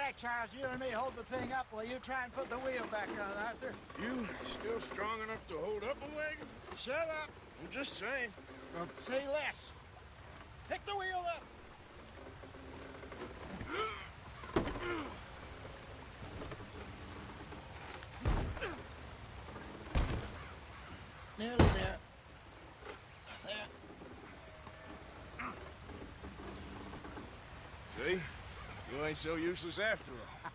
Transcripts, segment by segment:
right, Charles, you and me hold the thing up while you try and put the wheel back on, Arthur. You still strong enough to hold up a wagon? Shut up. I'm just saying. Say less. Pick the wheel up. Nearly there. There. See? You ain't so useless after all.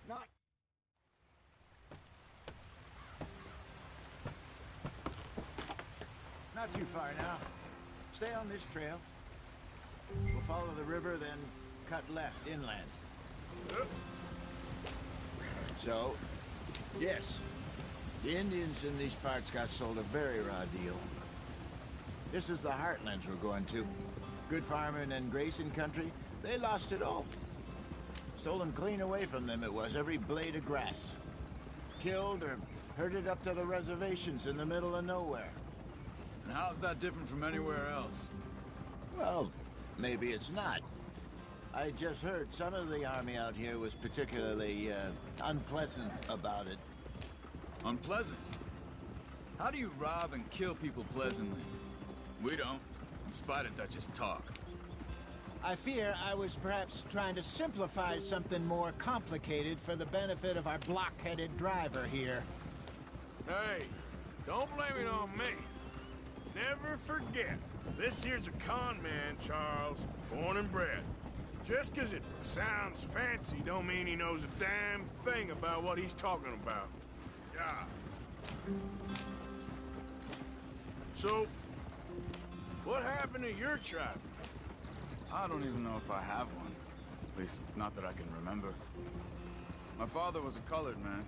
Not. Not too far now. Stay on this trail. We'll follow the river, then cut left inland. So, yes, the Indians in these parts got sold a very raw deal. This is the heartlands we're going to. Good farming and grazing country, they lost it all. Stolen clean away from them it was, every blade of grass. Killed or herded up to the reservations in the middle of nowhere. And how's that different from anywhere else? Well, maybe it's not. I just heard some of the army out here was particularly, unpleasant about it. Unpleasant? How do you rob and kill people pleasantly? We don't, in spite of Dutch's talk. I fear I was perhaps trying to simplify something more complicated for the benefit of our block-headed driver here. Hey, don't blame it on me. Never forget, this here's a con man, Charles, born and bred. Just 'cause it sounds fancy don't mean he knows a damn thing about what he's talking about. Yeah. So, what happened to your tribe? I don't even know if I have one. At least, not that I can remember. My father was a colored man.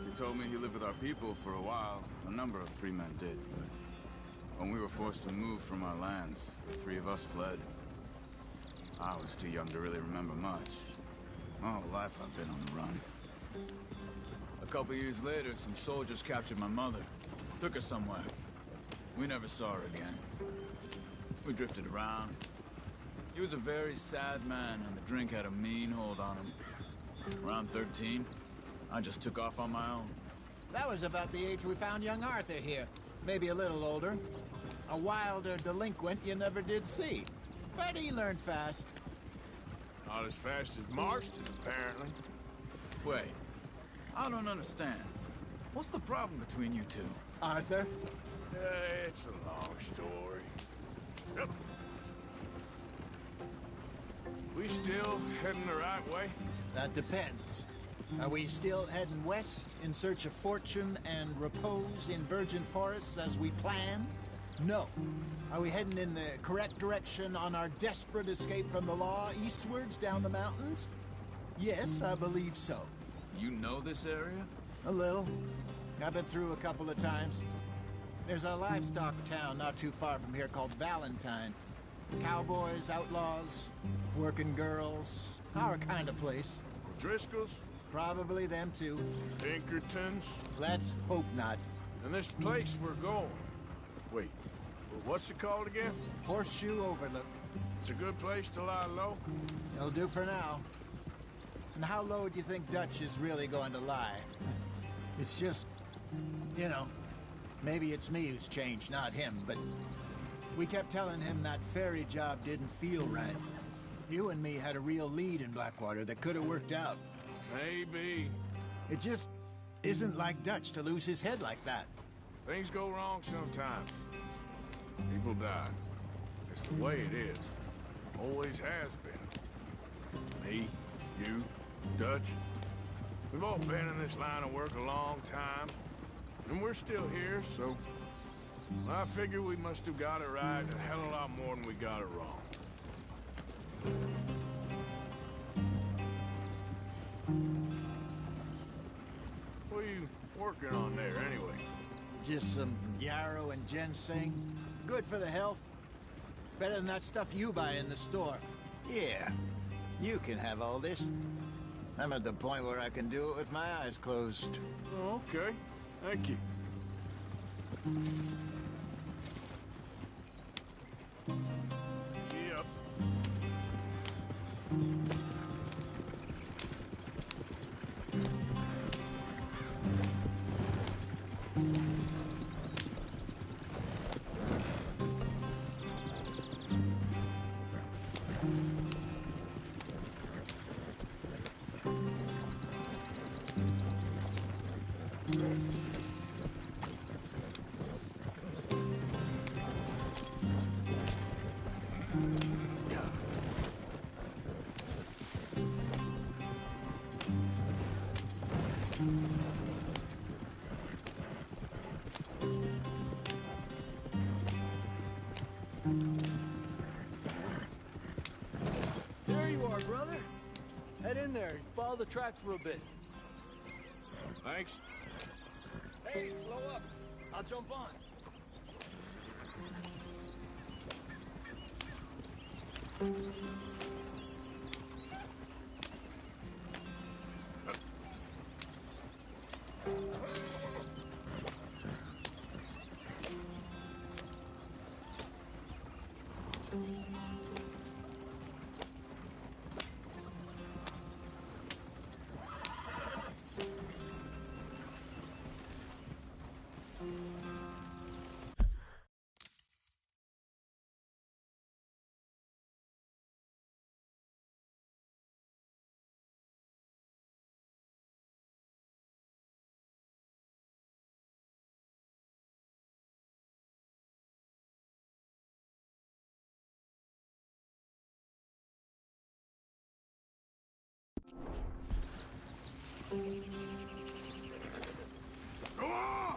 He told me he lived with our people for a while. A number of free men did, but when we were forced to move from our lands, the three of us fled. I was too young to really remember much. My whole life I've been on the run. A couple years later, some soldiers captured my mother. Took her somewhere. We never saw her again. We drifted around. He was a very sad man, and the drink had a mean hold on him. Around 13, I just took off on my own. That was about the age we found young Arthur here. Maybe a little older. A wilder delinquent you never did see. But he learned fast. Not as fast as Marston, apparently. Wait, I don't understand. What's the problem between you two? Arthur? It's a long story. Yep. We still heading the right way? That depends. Are we still heading west in search of fortune and repose in virgin forests as we planned? No. Are we heading in the correct direction on our desperate escape from the law eastwards down the mountains? Yes, I believe so. You know this area? A little. I've been through a couple of times. There's a livestock town not too far from here called Valentine. Cowboys, outlaws, working girls, our kind of place. Driscoll's? Probably them too. Pinkertons? Let's hope not. And this place we're going. Wait, what's it called again? Horseshoe Overlook. It's a good place to lie low? It'll do for now. And how low do you think Dutch is really going to lie? It's just, you know, maybe it's me who's changed, not him, but we kept telling him that ferry job didn't feel right. You and me had a real lead in Blackwater that could have worked out. Maybe. It just isn't like Dutch to lose his head like that. Things go wrong sometimes. People die. It's the way it is. Always has been. Me, you, Dutch. We've all been in this line of work a long time. And we're still here, so... I figure we must have got it right a hell of a lot more than we got it wrong. What are you working on there, anyway? Just some yarrow and ginseng. Good for the health. Better than that stuff you buy in the store. Yeah, you can have all this. I'm at the point where I can do it with my eyes closed. Oh, okay. Thank you. Yep. brother. Head in there and follow the track for a bit. Thanks. Hey, slow up. I'll jump on. Go on!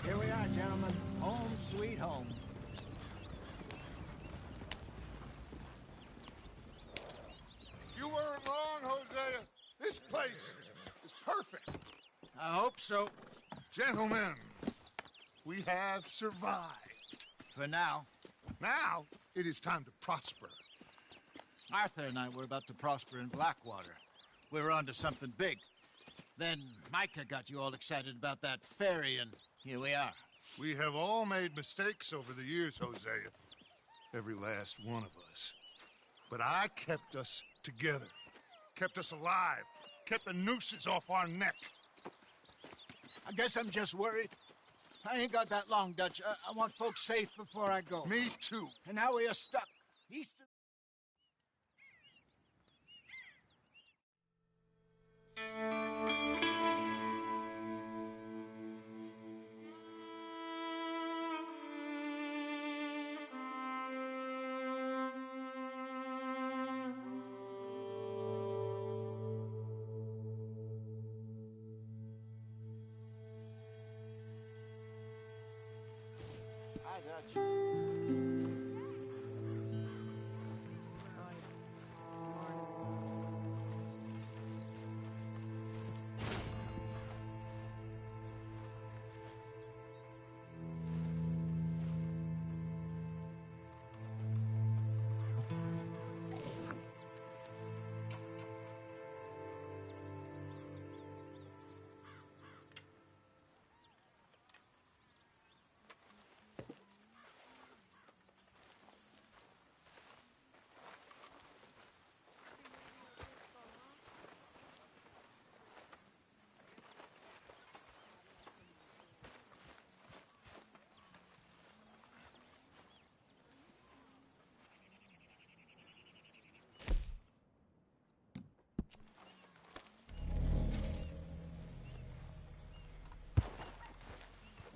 Here we are, gentlemen. Home sweet home. You weren't wrong, Hosea. This place is perfect. I hope so. Gentlemen, we have survived. For now. Now, it is time to prosper. Arthur and I were about to prosper in Blackwater. We were onto something big. Then Micah got you all excited about that ferry, and here we are. We have all made mistakes over the years, Hosea. Every last one of us. But I kept us together. Kept us alive. Kept the nooses off our neck. I guess I'm just worried. I ain't got that long, Dutch. I want folks safe before I go. Me too. And now we are stuck. East of... Hi, Dutch.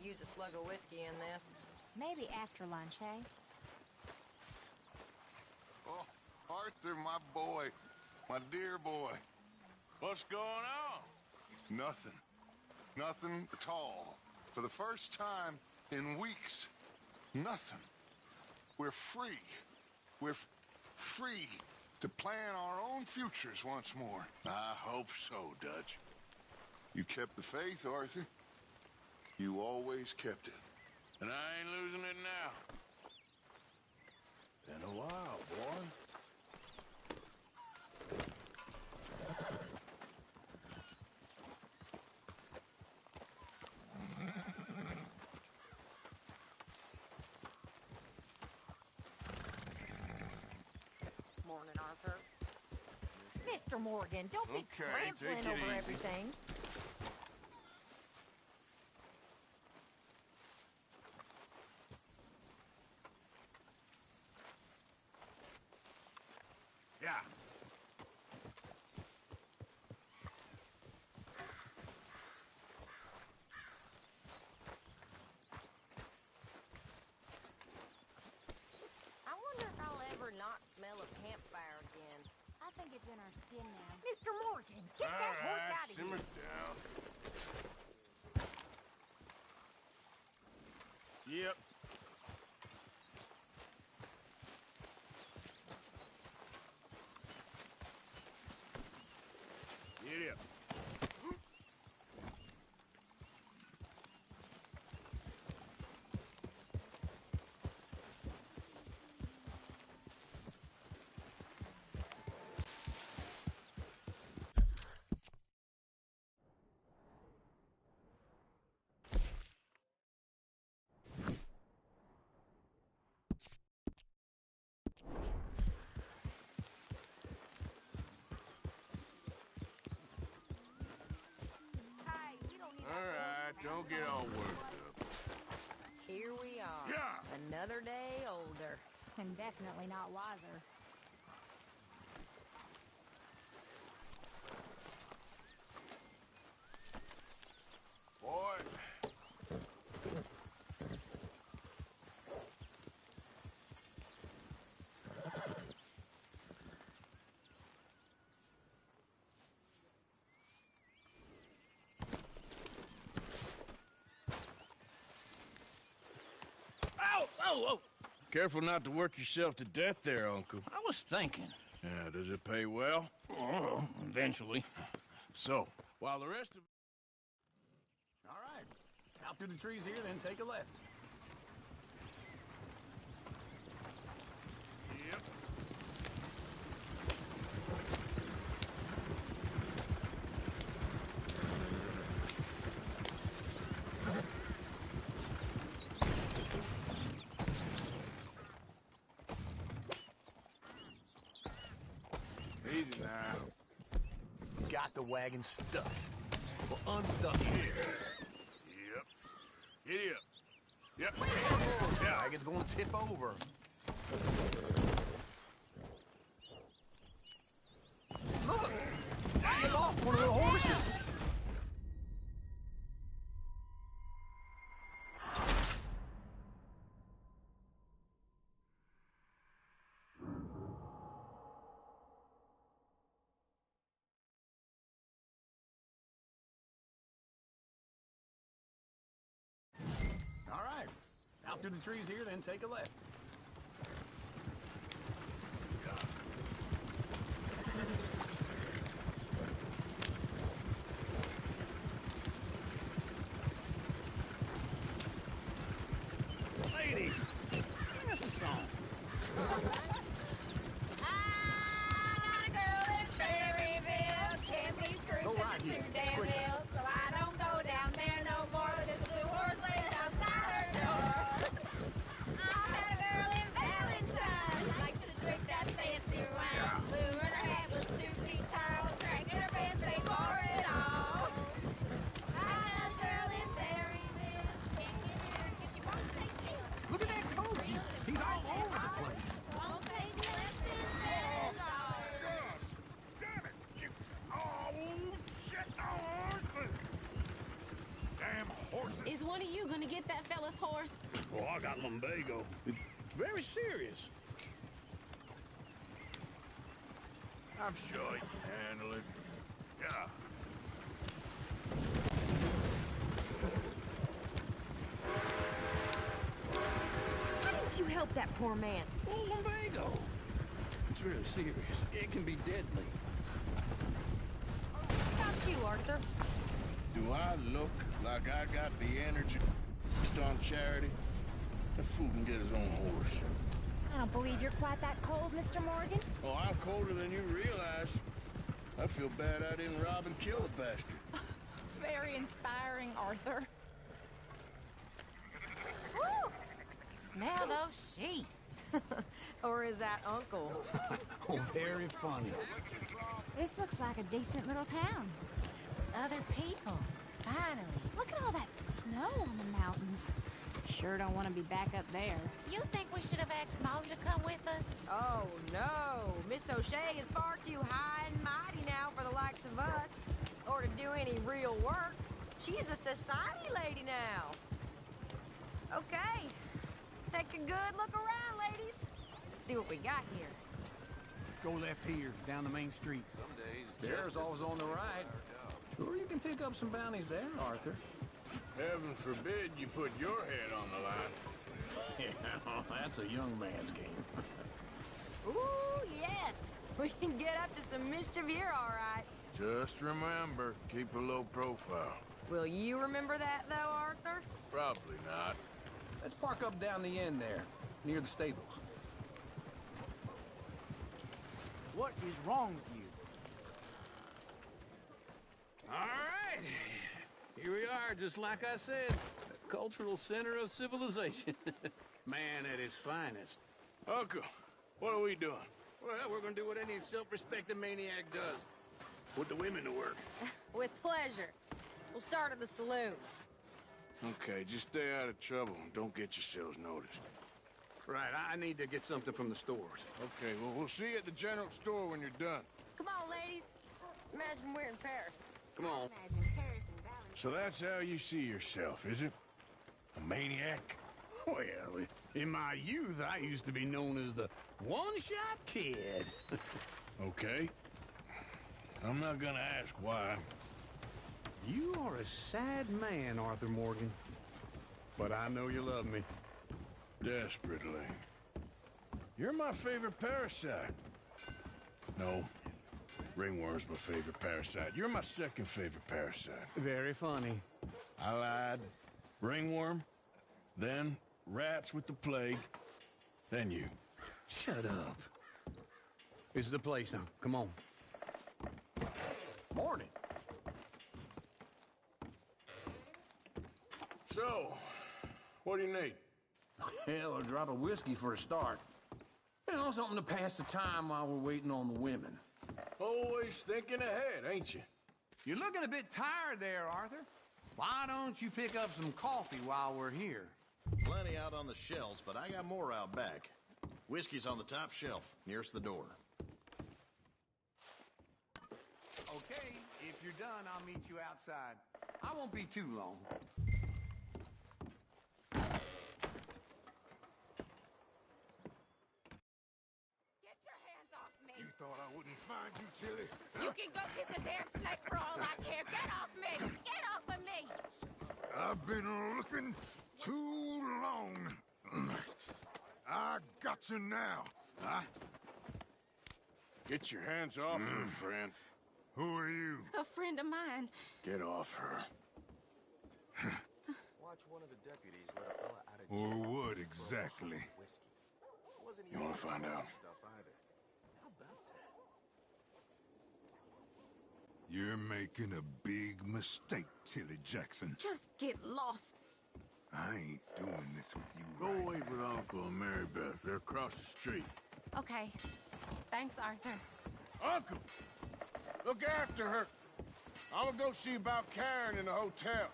Use a slug of whiskey in this. Maybe after lunch, eh? Oh, Arthur, my boy. My dear boy. What's going on? Nothing. Nothing at all. For the first time in weeks. Nothing. We're free. We're free to plan our own futures once more. I hope so, Dutch. You kept the faith, Arthur. You always kept it. And I ain't losing it now. Been a while, boy. Morning, Arthur. Mr. Morgan, don't be Okay, trampling take it over easy. everything. Yeah. it's in our skin now. Mr. Morgan, get that horse out of simmer here. down. Yep. Get up. Hey, we don't need All right, don't get all worked up. Here we are. Yeah. Another day older. And definitely not wiser. Boy. Ow! Oh, oh! Careful not to work yourself to death there, Uncle. I was thinking. Yeah, does it pay well? Oh, eventually. So, while the rest of... All right. Out through the trees here, then take a left. Yep. Easy now. Got the wagon stuck. Well, unstuck here. Yep. Giddy up. Yep. Yeah. Wagon's gonna tip over. Look! You lost one of the horses! All right. Out through the trees here, then take a left. Lady! Sing us a song. I got a girl in Berryville. Can't be screwed Go 'cause right she's here. too damn Quick. ill. So I don't go down there no more. This blue horse lays outside her door. I had a girl in Valentine. Likes to drink that fancy wine. Blue in her hat was 2 feet tall. Drank in her pants, paid for it all. I had a girl in Berryville. Can't get near 'cause she won't stay still. Look at that coach! He's all over the place. Won't pay me less than $7. Damn it! Oh, shit! Oh, damn horses! Is one of you gonna get that fella's horse? Oh, I got lumbago. It's very serious. I'm sure you can handle it. Yeah. Why didn't you help that poor man? Oh, lumbago. It's really serious. It can be deadly. What about you, Arthur? Do I look like I got the energy on charity? That fool can get his own horse. I don't believe you're quite that cold, Mr. Morgan. Oh, I'm colder than you realize. I feel bad I didn't rob and kill the bastard. Very inspiring, Arthur. Woo! Smell those sheep. Or is that Uncle? Oh, very funny. This looks like a decent little town. Other people. Finally. Look at all that snow on the mountains. Sure don't want to be back up there. You think we should have asked Molly to come with us? Oh, no. Miss O'Shea is far too high and mighty now for the likes of us. Or to do any real work. She's a society lady now. Okay. Take a good look around, ladies. Let's see what we got here. Go left here, down the main street. Stairs always on the right. Sure, you can pick up some bounties there, Arthur. Heaven forbid you put your head on the line. Yeah, that's a young man's game. Ooh, yes! We can get up to some mischief here, all right. Just remember, keep a low profile. Will you remember that, though, Arthur? Probably not. Let's park up down the end there, near the stables. What is wrong with you? All right. Here we are, just like I said. The cultural center of civilization. Man at his finest. Uncle, what are we doing? Well, we're gonna do what any self-respecting maniac does. Put the women to work. With pleasure. We'll start at the saloon. Okay, just stay out of trouble and don't get yourselves noticed. Right, I need to get something from the stores. Okay, well, we'll see you at the general store when you're done. Come on, ladies. Imagine we're in Paris. Come on. Imagine Paris and Valentine. So that's how you see yourself, is it? A maniac? Well, in my youth, I used to be known as the one-shot kid. Okay. I'm not gonna ask why. You are a sad man, Arthur Morgan. But I know you love me. Desperately. You're my favorite parasite. No. Ringworm's my favorite parasite. You're my second favorite parasite. Very funny. I lied. Ringworm, then rats with the plague, then you. Shut up. This is the place now. Come on. Morning. So, what do you need? Hell, a drop of whiskey for a start. You know, something to pass the time while we're waiting on the women. Always thinking ahead, ain't you? You're looking a bit tired there, Arthur. Why don't you pick up some coffee while we're here? Plenty out on the shelves, but I got more out back. Whiskey's on the top shelf, nearest the door. Okay, if you're done, I'll meet you outside. I won't be too long. Get your hands off me. You thought I wouldn't find you, Tilly? You can go kiss a damn snake for all I care. Get off me! Get off of me! I've been looking too long. I got you now. Get your hands off her, friend. Who are you? A friend of mine. Get off her. Watch one of the deputies let a fella out of Or jail what for a exactly? shot of whiskey. Wasn't You wanna even find out? stuff either. How about that? You're making a big mistake, Tilly Jackson. Just get lost. I ain't doing this with you. Go wait with Uncle and Mary Beth. They're across the street. Okay. Thanks, Arthur. Uncle! Look after her. I'm gonna go see about Karen in the hotel.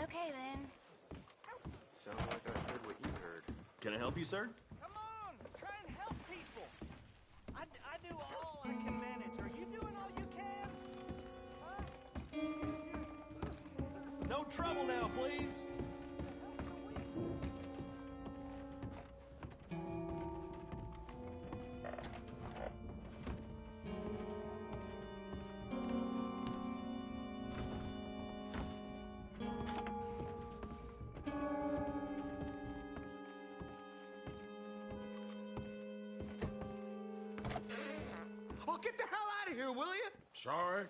Okay, then. Sounds like I heard what you heard. Can I help you, sir? Come on, try and help people. I do all I can manage. Are you doing all you can? Huh? No trouble now, please. Oh, get the hell out of here, will you? Sorry.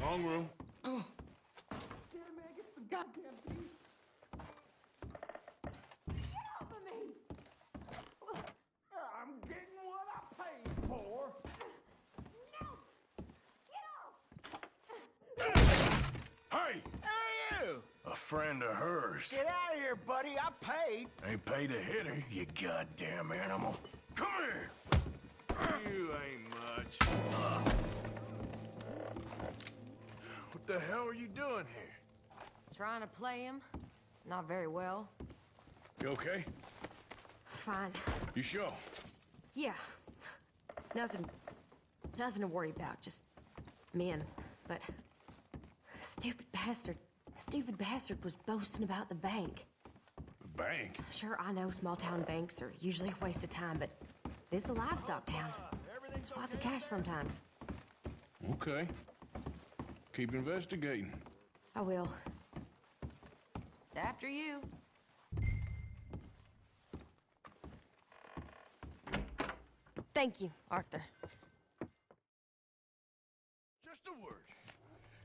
Wrong room. Goddamn thing. Get off of me! I'm getting what I paid for. No! Get off! Hey! Hey, you! A friend of hers. Get out of here, buddy. I paid. Ain't paid to hit her, you goddamn animal. Come here! You ain't much. What the hell are you doing here? Trying to play him. Not very well. You okay? Fine. You sure? Yeah. Nothing to worry about. Just men. But stupid bastard was boasting about the bank. The bank? bank. Sure, I know small town banks are usually a waste of time, but this is a livestock town. There's lots of cash sometimes. Okay. Keep investigating. I will. After you. Thank you, Arthur. Just a word.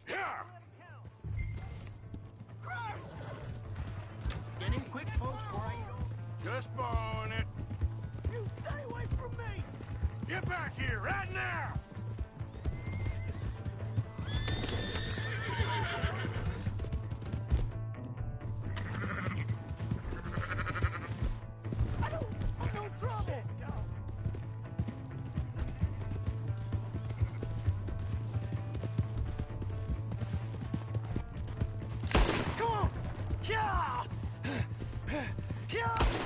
Yeah! Christ! Get in quick, folks, before I... Just borrowing it. You stay away from me! Get back here, right now! I'm no trouble! Come on! Yeah! Yeah!